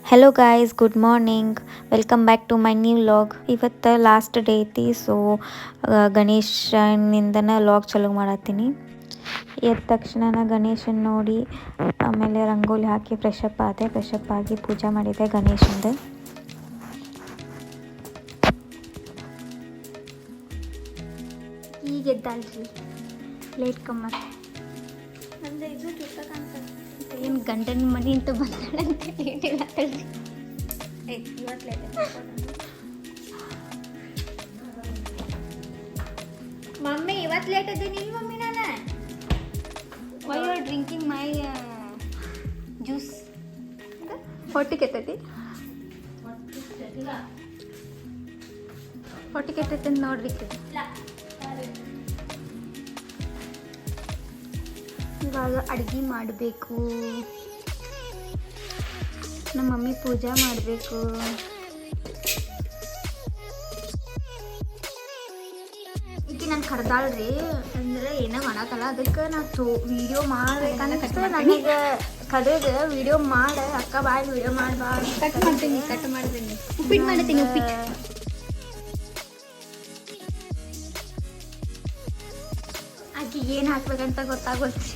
Hello guys, good morning. Welcome back to my new vlog. ಇವತ್ತು last day ಐತಿ, so ಗಣೇಶನಿಂದನೇ vlog ಚಾಲೂ ಮಾಡತ್ತೀನಿ. ಎದ್ದ ತಕ್ಷಣ ಗಣೇಶನ ನೋಡಿ ಆಮೇಲೆ ರಂಗೋಲಿ ಹಾಕಿ ಫ್ರೆಶ್ ಅಪ್ ಆಗಿ ಪೂಜೆ ಮಾಡಿದೆ ಗಣೇಶಂದು. ಈಗ ಎದ್ದಾಳ್ರಿ, ಲೇಟ್ ಕಮ್ಮರ್ ಅಂದರೆ ಇದು ಜೊತೆ ಏನು ಗಂಡನ ಮನೆ ಅಂತ ಬಂದಾಳಂತ ಲೇಟ್ ಇಲ್ಲ ತಳ್ರಿ. ಇವತ್ತು ಲೇಟ್ ಮಮ್ಮಿ, ಇವತ್ತು ಲೇಟ್ ಇದ್ದೀನಿ ಮಮ್ಮಿ. ನಾನು why you are drinking my juice? ಹೊಟ್ಟೆ ಕೆತ್ತೈತಿ, ಹೊಟ್ಟೆ ಕೆತ್ತೈತಿ ಅಂತ ನೋಡ್ರಿ. ಇವಾಗ ಅಡುಗೆ ಮಾಡಬೇಕು, ನಮ್ಮ ಮಮ್ಮಿ ಪೂಜೆ ಮಾಡಬೇಕು. ಈಗ ನಾನು ಕರ್ದಾಳ್ರಿ ಅಂದ್ರೆ ಏನೋ ಮಾಡತ್ತಲ್ಲ, ಅದಕ್ಕೆ ನಾನು ವಿಡಿಯೋ ಮಾಡ್ಬೇಕಂತ ನನಗೆ ಕಡೆಗೆ ವಿಡಿಯೋ ಮಾಡ ಅಕ್ಕ ಬಾಯ್ ವಿಡಿಯೋ ಮಾಡ್ಬಾ. ಕಟ್ ಮಾಡ್ತೀನಿ ಉಪ್ಪಿಟ್ಟು ಮಾಡ್ತೀನಿ. ಆಕೆ ಏನು ಹಾಕ್ಬೇಕಂತ ಗೊತ್ತಾಗೋಲ್ರಿ.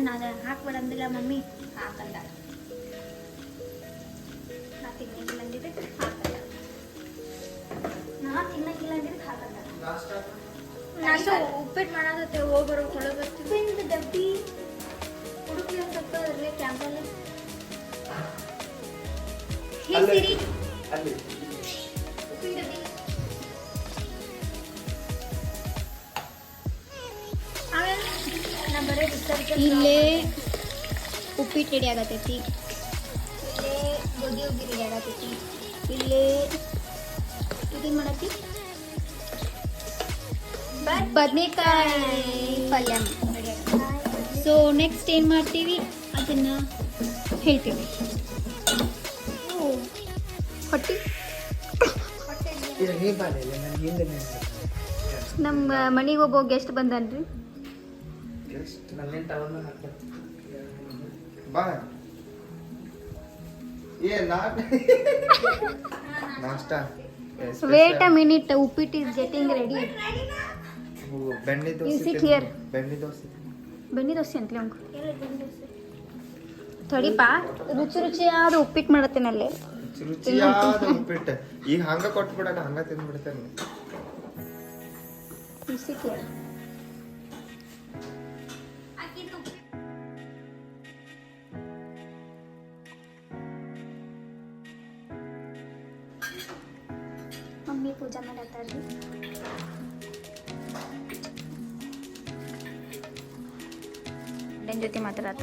ನಾನು ಹಾಕ್ಬಾರಂದಿಲ್ಲ ಮಮ್ಮಿ, ಹಾಕಲ್ಲ. ನಾ ತಿನ್ನಂಗಿಲ್ಲ ಅಂದಿದ್ದಕ್ಕೆ ಹಾಕಲ್ಲ. ನಾಷ್ಟ ಉಪ್ಪಿಟ್ಟು ಮಾಡೋದತ್ತೆ. ಹೋಗ್ಬರೋ ಕೊಡೋದು ಡಬ್ಬಿ ಹುಡುಕಿ ಒಂದು ಸ್ವಲ್ಪ ಅದರಲ್ಲಿ ಕ್ಯಾಮ್ರಲ್ಲಿ ಹೇಸಿರಿ ಉಪ್ಪಿನ ಡಬ್ಬಿ. ಇಲ್ಲೇ ಉಪ್ಪಿಟ್ಟು ರೆಡಿ ಆಗತೈತಿ, ಇಲ್ಲೇ ಗೋಧಿ ಹುಗ್ಗಿ ರೆಡಿ ಆಗತೈತಿ, ಇಲ್ಲೇ ಇದೇನು ಮಾಡತ್ತಿ ಬದನೆಕಾಯಿ ಪಲ್ಯ ರೆಡಿ ಆಗತ್ತೆ. ಸೊ ನೆಕ್ಸ್ಟ್ ಏನು ಮಾಡ್ತೀವಿ ಅದನ್ನು ಹೇಳ್ತೀವಿ. ಹೊಟ್ಟಿ ನಮ್ಮ ಮನೆಗೆ ಒಬ್ಬ ಗೆಸ್ಟ್ ಬಂದನ್ರಿ. Wait a minute, uppittu is getting ready. You sit here. ಬೆಣ್ಣೆ ದೋಸೆ ಅಂತಲೇ ಅಂಕು ಥೋಡಿಪಾ ರುಚಿಯಾದ ಉಪ್ಪಿಟ್ಟು ಮಾಡತ್ತೇನಲ್ಲೇ. ರುಚಿಯಾದ ಉಪ್ಪಿಟ್ಟು ಈಗ ಹಂಗ ಕೊಟ್ಬಿಡಣ, ಹಂಗ ತಿಂದ್ಬಿಡ್ತೇನೆ. You sit here. ಮಮ್ಮಿ ಪೂಜೆ ಮಾಡತ್ತಾರ್ರಿ. ಗಂಡನ ಜೊತೆ ಮಾತಾಡತ್ತ.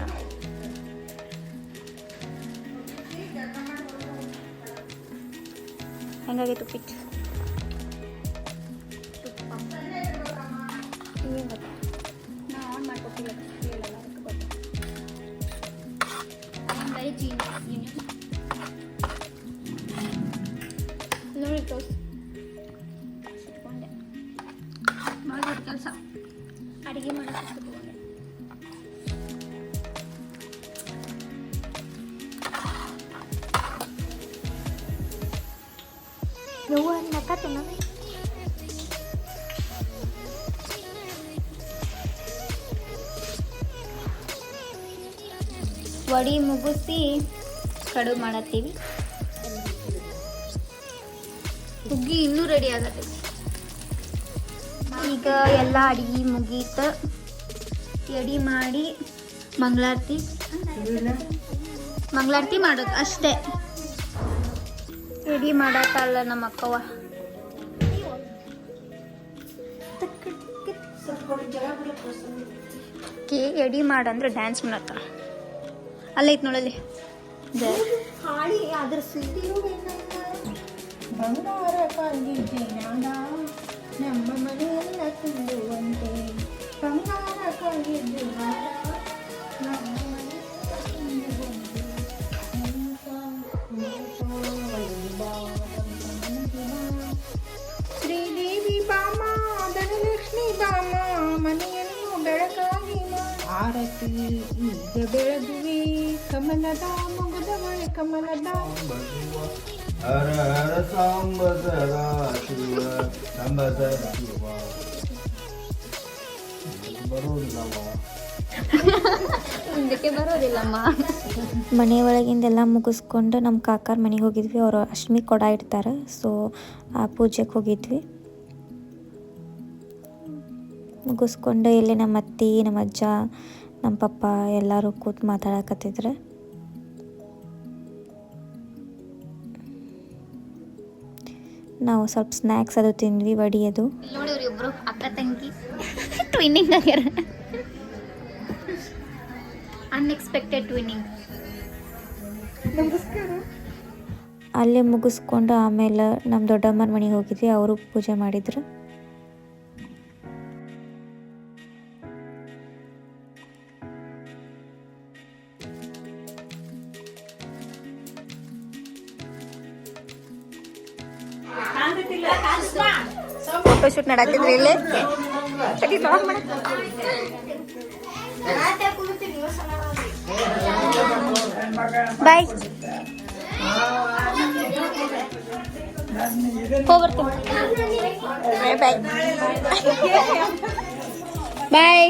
ಹೆಂಗಾಗೈತೆ ಉಪ್ಪಿಟ್ಟು? ಏನು ಗೊತ್ತಾ, ನಾ ಆನ್ ಮಾಡ್ಕೊಟ್ಟಿಲ್ಲ, ಹೇಳಲ್ಲ ಅದಕ್ಕೆ ಗೊತ್ತ. ಬರೀ ನೋಡಿ ತೋರಿಸಿ ಇಟ್ಕೊಂಡೆ ಮಾಡೋದು ಕೆಲಸ, ಅಡುಗೆ ಮಾಡೋಕ್ಕೆ ಇಟ್ಕೊಂಡೆ. ಯವ್ವ ನಕ್ಕತ್ತೇನ ವಡಿ ಮುಗಿಸಿ ಕಡುಬು ಮಾಡತ್ತೀವಿ. ಹುಗ್ಗಿ ಇನ್ನೂ ರೆಡಿ ಆಗತ್ತೆ. ಈಗ ಎಲ್ಲ ಅಡುಗೆ ಮುಗೀತು, ಎಡೆ ಮಾಡಿ ಮಂಗಳಾರತಿ ಮಾಡೋದು ಅಷ್ಟೇ. ಎಡೆ ಮಾಡತ್ತಲ್ಲ ನಮ್ಮ ಅಕ್ಕವ್ವ. ಎಡೆ ಮಾಡಂದ್ರೆ ಡ್ಯಾನ್ಸ್ ಮಾಡತ್ತ. ಅಲ್ಲೈತ್ ನೋಡಲ್ಲಿ ಹಾಳಿ, ಅದ್ರ ಸುದ್ದಿ ಬಂಗಾರ ಕಾಗಿದ್ದೆ ನಾಡ ನಮ್ಮ ಮನೆಯೆಲ್ಲ ತುಂಬುವಂತೆ. ಬಂಗಾರ ಕಾಗಿದ್ದೆ ನಾಡ ನಮ್ಮ ಮನೆಯೆಲ್ಲ ತುಂಬುವಂತೆ. ಶ್ರೀದೇವಿ ಬಾಮ, ಧನಲಕ್ಷ್ಮಿ ಬಾಮ, ಮನೆಯನ್ನು ಬೆಳಕಾಗಿ ಆರತಿ ಈಗ ಬೆಳಗುವೆ ಕಮಲದ ಮೊಗದವಳೆ ಕಮಲದ ಹರ ಹರ ಸಾಂಬ ಸದಾ ಶಿವ ಸಾಂಬ ಸದಾ ಶಿವ ಬರೋದಿಲ್ಲವ ಮುಂದಕ್ಕೆ ಬರೋದಿಲ್ಲಮ್ಮ. ಮನೆ ಒಳಗಿಂದೆಲ್ಲ ಮುಗಿಸ್ಕೊಂಡು ನಮ್ಮ ಕಾಕಾರ ಮನೆಗೆ ಹೋಗಿದ್ವಿ. ಅವರು ಅಷ್ಟಮಿ ಕೊಡ ಇಡ್ತಾರೆ, ಸೊ ಆ ಪೂಜೆಗೆ ಹೋಗಿದ್ವಿ. ಮುಗಿಸ್ಕೊಂಡು ಇಲ್ಲಿ ನಮ್ಮ ಅತ್ತಿ, ನಮ್ಮ ಅಜ್ಜ, ನಮ್ಮ ಪಪ್ಪ ಎಲ್ಲರೂ ಕೂತು ಮಾತಾಡಕತ್ತಿದ್ರು. ನಾವು ಸ್ವಲ್ಪ ಸ್ನ್ಯಾಕ್ಸ್ ಅದು ತಿಂದ್ವಿ, ವಡಿ ಅದು. ನೋಡಿ ಇವ್ರಿಬ್ರು ಅಕ್ಕ ತಂಗಿ ಟ್ವಿನ್ನಿಂಗ್ ಆಗ್ಯಾರ. Unexpected twinning. ಅಲ್ಲೇ ಮುಗಿಸ್ಕೊಂಡು ಆಮೇಲೆ ನಮ್ಮ ದೊಡ್ಡಮ್ಮನ ಮನೆಗೆ ಹೋಗಿದ್ವಿ. ಅವರು ಪೂಜೆ ಮಾಡಿದ್ರು. ಫೋಟೋ ಶೂಟ್ ಮಾಡತ್ತಿದ್ರಿ ಇಲ್ಲಿ. ಬಾಯ್ ಬಾಯ್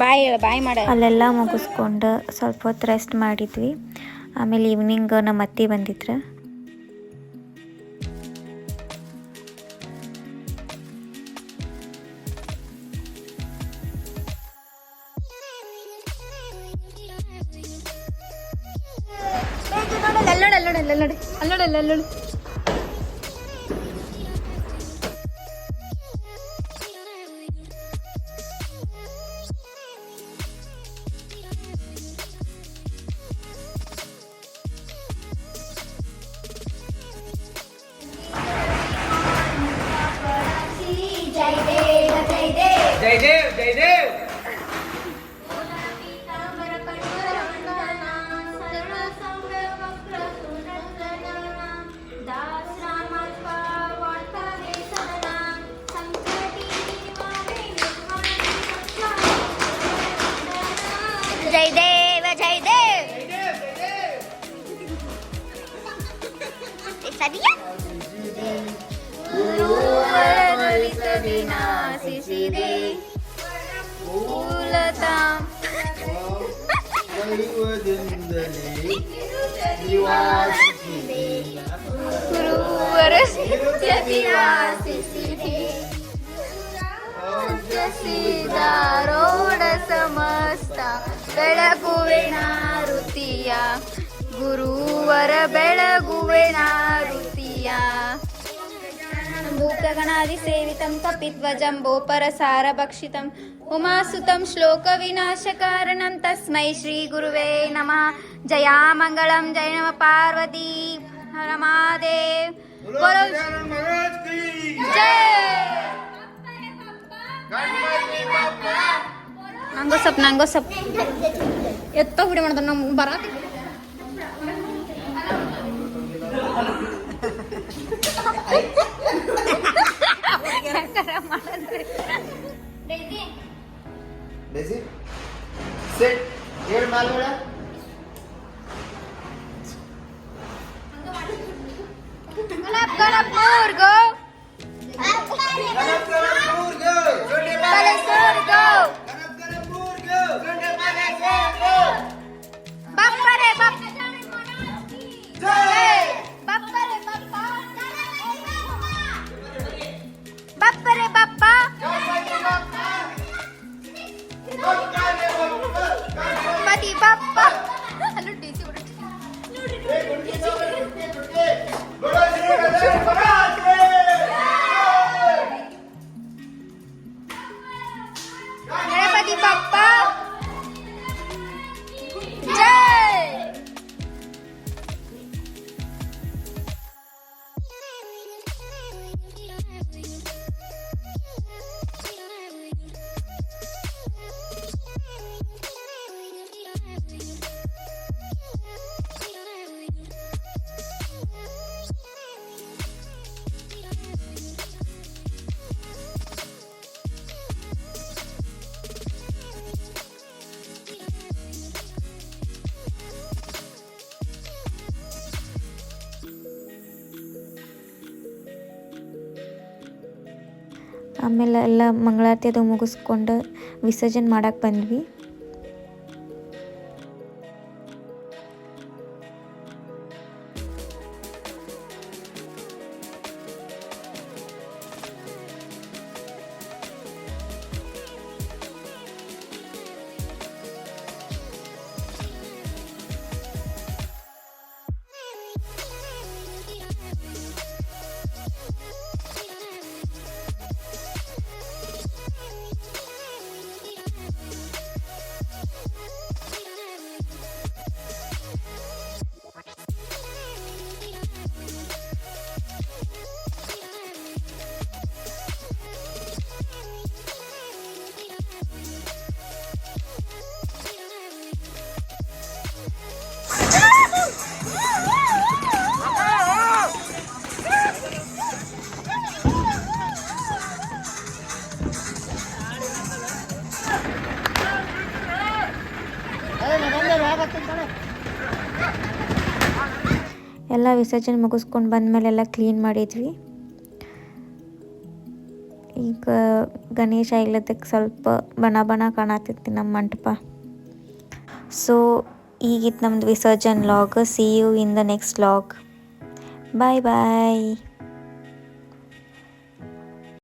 ಬಾಯ್ ಬಾಯ್ ಮಾಡ. ಅಲ್ಲೆಲ್ಲ ಮುಗಿಸ್ಕೊಂಡು ಸ್ವಲ್ಪ ಹೊತ್ತು ರೆಸ್ಟ್ ಮಾಡಿದ್ವಿ. ಆಮೇಲೆ ಈವ್ನಿಂಗ್ ನಮ್ಮ ಅತ್ತಿ ಬಂದಿದ್ರು. ಅಲ್ಲೋಡಿ. ಜೈ ದೇವ್ ಜೈ ದೇವ್. ಜೈ ದೇವ ಜೈ ದೇವ್. ಸರಿಯಾ? ವಿನಾಶಿಸಿದೆ ಮೂಲತಾಂ ದೈವದಿಂದಲೇ ನಿವಾಸಿಸಿದೆ. ಗುರುವರ ವಿನಾಶಿಸಿದೆ ರೋಡ ಸಮಸ್ತ ಬೆಳಗುವೆನ ಋತಿಯ ಗುರುವರ ಬೆಳಗುವೆನ ಋತಿಯ ಭೂತಗಣಾದಿ ಸೇವಿತಂ ಕಪಿಧ್ವಜಂಬೋಪರಸಾರ ಭಕ್ಷಿತಂ ಉಮಾಸುತಂ ಶ್ಲೋಕ ವಿನಾಶ ಕಾರಣಂ ತಸ್ಮೈ ಶ್ರೀ ಗುರುವೇ ನಮಃ. ಜಯಾ ಮಂಗಳಂ ಜಯ ನಮ ಪಾರ್ವತಿ ಹರ ಮಹಾದೇವ್. ಬೋಲೋ ಜೈ. ನಂಗೋ ಸಪ್ ಎತ್ತೋ ಬಿಡಿ ಮಾಡ್ದ ನಮ್ಗೆ ಬರಾತಿ. Desi set air ಮಾಲ್ಬೇಡ. ಕನಪುರ್ಗೋ ಬಲಸೂರ್ಗೋ ಬಪ್ಪರೆ ಬಪ್ಪ ಬಪ್ಪರೆ ಬಪ್ಪ ಬಪ್ಪರೆ ಬಪ್ಪ ಪತಿ ಬಪ್ಪ. ಅಲ್ಲೂ ಡಿಸಿ ಗಣಪತಿ ಬಪ್ಪ ಜೈ. ಆಮೇಲೆ ಎಲ್ಲ ಮಂಗಳಾರತಿ ಅದು ಮುಗಿಸ್ಕೊಂಡು ವಿಸರ್ಜನೆ ಮಾಡಕ್ಕೆ ಬಂದ್ವಿ. ಎಲ್ಲ ವಿಸರ್ಜನೆ ಮುಗಿಸ್ಕೊಂಡು ಬಂದಮೇಲೆ ಎಲ್ಲ ಕ್ಲೀನ್ ಮಾಡಿದ್ವಿ. ಈಗ ಗಣೇಶ ಇಲ್ಲದಕ್ಕೆ ಸ್ವಲ್ಪ ಬಣ ಕಾಣತೈತಿ ನಮ್ಮ ಮಂಟಪ. ಸೊ ಈಗಿತ್ತು ನಮ್ಮದು visarjan vlog. See you in the next vlog. Bye bye.